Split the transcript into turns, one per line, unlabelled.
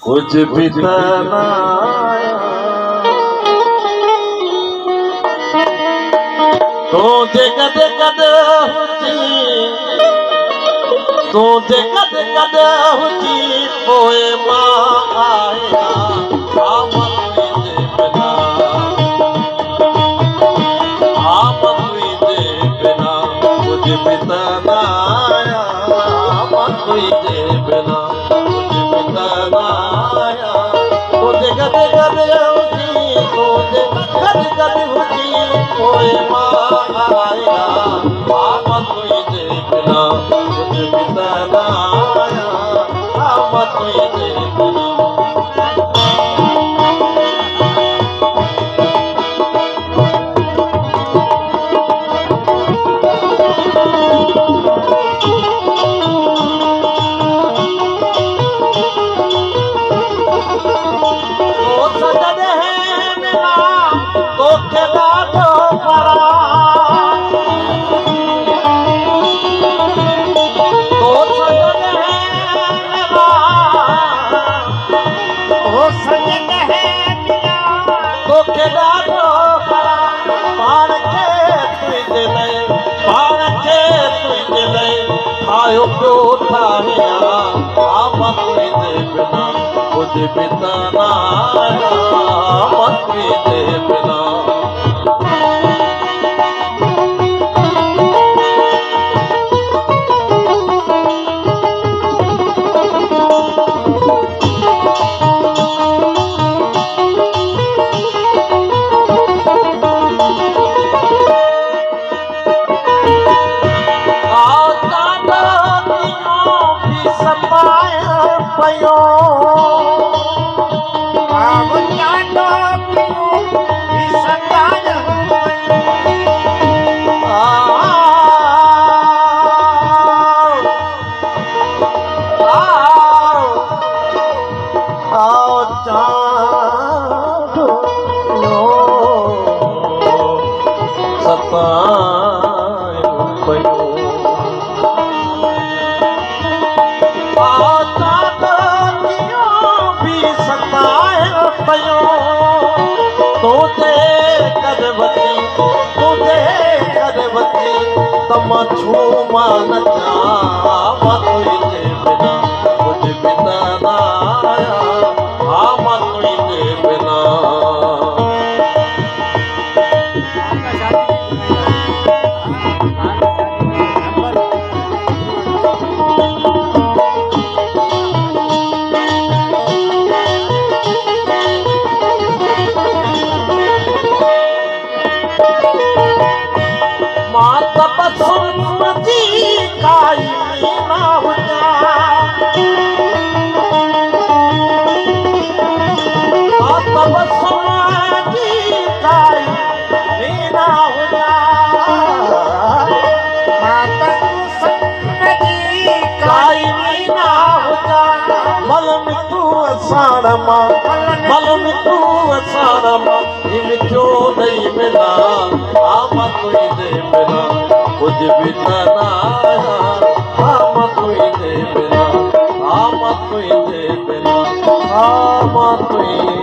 कुछ बिताना तो कद कद तो कद कद हुची पोए मां आया बिना कुछ बिताना कोई दे बिना कुछ बिताना कद कद हुची कद कद हुची पोए मां आया कोई दे बिना कुछ बिताना कोई दे बिना कोई दे बिना कुछ बिताना कोई दे बिना छू मान कोई दे बिना कुछ बिताना कोई दे बिना मलम तू असारमा इनजो नहीं मिला कोई दे बिना कुछ बिताना कोई दे बिना कोई दे बिना कोई